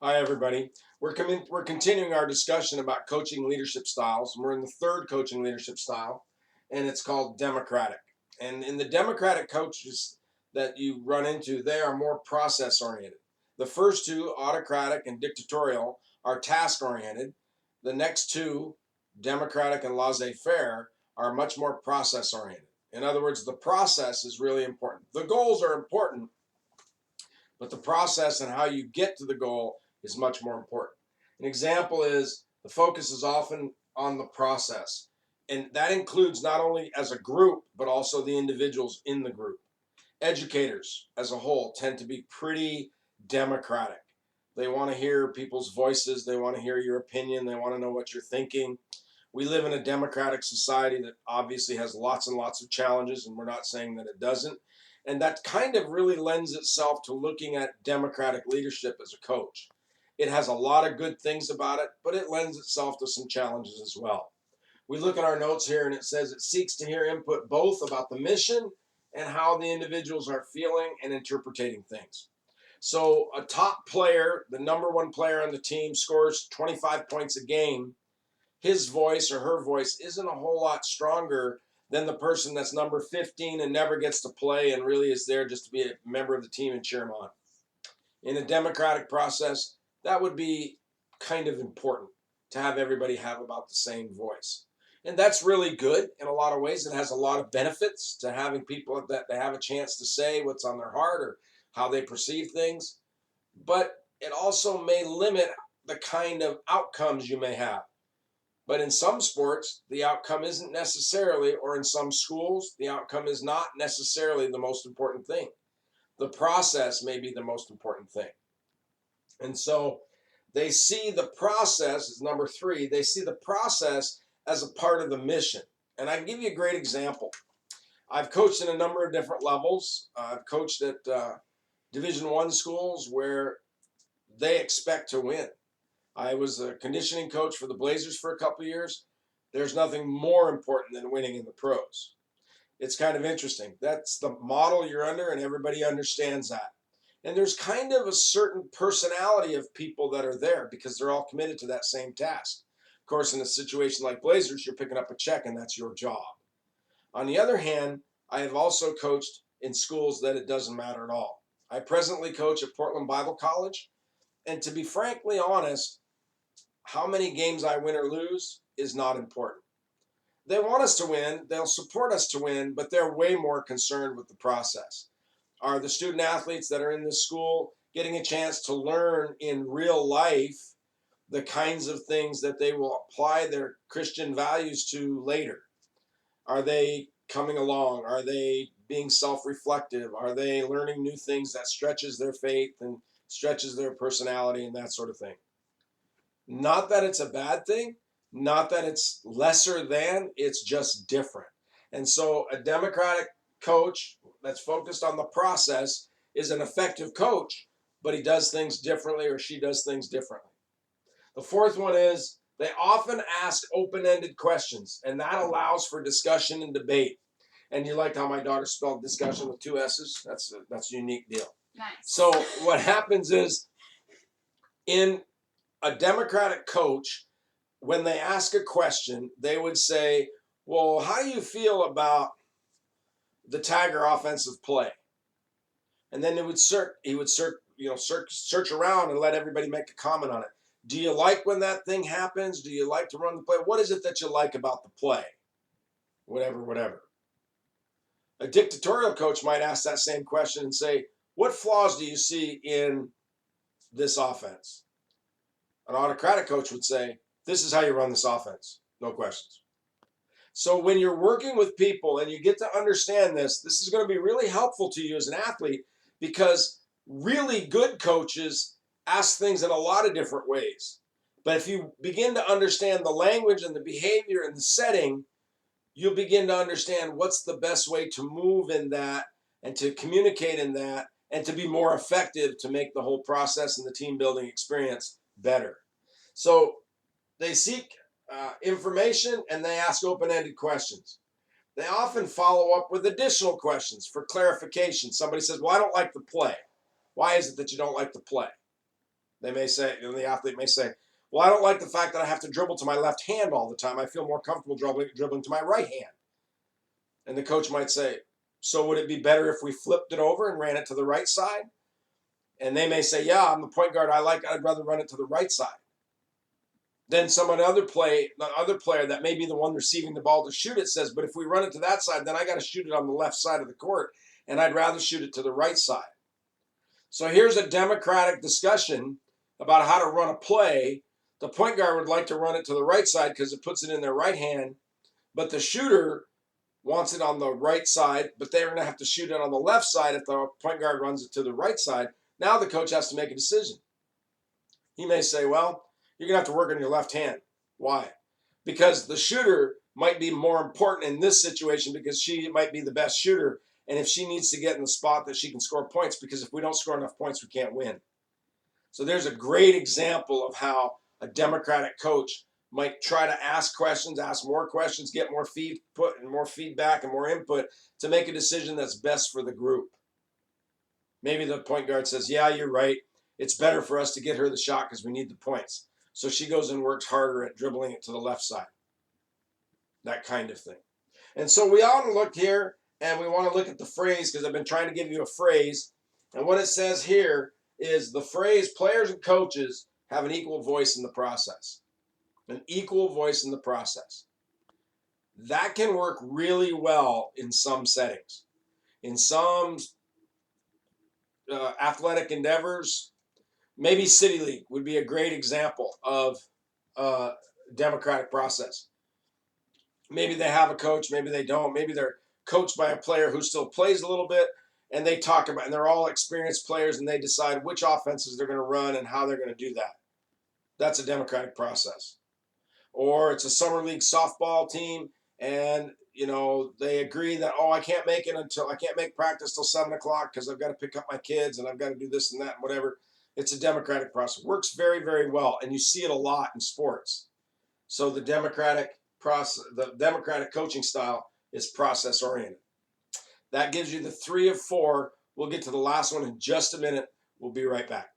Hi, everybody. We're continuing our discussion about coaching leadership styles. We're in the third coaching leadership style, and it's called democratic. And in the democratic coaches that you run into, they are more process oriented. The first two, autocratic and dictatorial, are task oriented. The next two, democratic and laissez faire, are much more process oriented. In other words, the process is really important. The goals are important, but the process and how you get to the goal is much more important. An example is the focus is often on the process, and that includes not only as a group, but also the individuals in the group. Educators as a whole tend to be pretty democratic. They want to hear people's voices, they want to hear your opinion, they want to know what you're thinking. We live in a democratic society that obviously has lots and lots of challenges, and we're not saying that it doesn't. And that kind of really lends itself to looking at democratic leadership as a coach. It has a lot of good things about it, but it lends itself to some challenges as well. We look at our notes here and it says it seeks to hear input both about the mission and how the individuals are feeling and interpreting things. So, a top player, the number one player on the team, scores 25 points a game. His voice or her voice isn't a whole lot stronger than the person that's number 15 and never gets to play and really is there just to be a member of the team and cheer them on. In a democratic process, that would be kind of important to have everybody have about the same voice. And that's really good in a lot of ways. It has a lot of benefits to having people that they have a chance to say what's on their heart or how they perceive things. But it also may limit the kind of outcomes you may have. But in some sports, the outcome isn't necessarily, or in some schools, the outcome is not necessarily the most important thing. The process may be the most important thing. And so they see the process as number three, they see the process as a part of the mission. And I can give you a great example. I've coached in a number of different levels. I've coached at Division One schools where they expect to win. I was a conditioning coach for the Blazers for a couple of years. There's nothing more important than winning in the pros. It's kind of interesting. That's the model you're under, and everybody understands that. And there's kind of a certain personality of people that are there because they're all committed to that same task. Of course, in a situation like Blazers, you're picking up a check and that's your job. On the other hand, I have also coached in schools that it doesn't matter at all. I presently coach at Portland Bible College, and to be frankly honest, how many games I win or lose is not important. They want us to win, they'll support us to win, but they're way more concerned with the process. Are the student athletes that are in this school getting a chance to learn in real life the kinds of things that they will apply their Christian values to later? Are they coming along? Are they being self-reflective? Are they learning new things that stretches their faith and stretches their personality and that sort of thing? Not that it's a bad thing, not that it's lesser than, it's just different. And so a democratic coach that's focused on the process is an effective coach, but he does things differently or she does things differently. The fourth one is they often ask open ended questions, and that allows for discussion and debate. And you liked how my daughter spelled discussion with two S's? That's a unique deal. Nice. So what happens is in a democratic coach, when they ask a question, they would say, well, how do you feel about the Tiger offensive play? And then he would search around and let everybody make a comment on it. Do you like when that thing happens? Do you like to run the play? What is it that you like about the play? Whatever. A dictatorial coach might ask that same question and say, what flaws do you see in this offense? An autocratic coach would say, this is how you run this offense. No questions. So when you're working with people and you get to understand this is going to be really helpful to you as an athlete because really good coaches ask things in a lot of different ways. But if you begin to understand the language and the behavior and the setting, you'll begin to understand what's the best way to move in that and to communicate in that and to be more effective to make the whole process and the team building experience better. So they seek information and they ask open-ended questions. They often follow up with additional questions for clarification. Somebody says, well, I don't like the play. Why is it that you don't like the play? They may say, and the athlete may say, well, I don't like the fact that I have to dribble to my left hand all the time. I feel more comfortable dribbling to my right hand. And the coach might say, so would it be better if we flipped it over and ran it to the right side? And they may say, yeah, I'm the point guard. I'd rather run it to the right side. Then the other player that may be the one receiving the ball to shoot it says, but if we run it to that side, then I got to shoot it on the left side of the court, and I'd rather shoot it to the right side. So here's a democratic discussion about how to run a play. The point guard would like to run it to the right side because it puts it in their right hand, but the shooter wants it on the right side, but they're going to have to shoot it on the left side if the point guard runs it to the right side. Now the coach has to make a decision. He may say, well, you're going to have to work on your left hand. Why? Because the shooter might be more important in this situation because she might be the best shooter, and if she needs to get in the spot that she can score points, because if we don't score enough points, we can't win. So there's a great example of how a democratic coach might try to ask questions, ask more questions, get more feedback and more input to make a decision that's best for the group. Maybe the point guard says, yeah, you're right. It's better for us to get her the shot because we need the points. So she goes and works harder at dribbling it to the left side. That kind of thing. And so we ought to look here, and we want to look at the phrase because I've been trying to give you a phrase. And what it says here is the phrase, players and coaches have an equal voice in the process. An equal voice in the process. That can work really well in some settings. In some athletic endeavors, maybe City League would be a great example of democratic process. Maybe they have a coach, maybe they don't. Maybe they're coached by a player who still plays a little bit, and they talk about, and they're all experienced players, and they decide which offenses they're going to run and how they're going to do that. That's a democratic process. Or it's a summer league softball team, and they agree that, I can't make practice till 7 o'clock because I've got to pick up my kids and I've got to do this and that and whatever. It's a democratic process. Works very, very well, and you see it a lot in sports. So the democratic coaching style is process oriented. That gives you the 3 of 4. We'll get to the last one in just a minute. We'll be right back.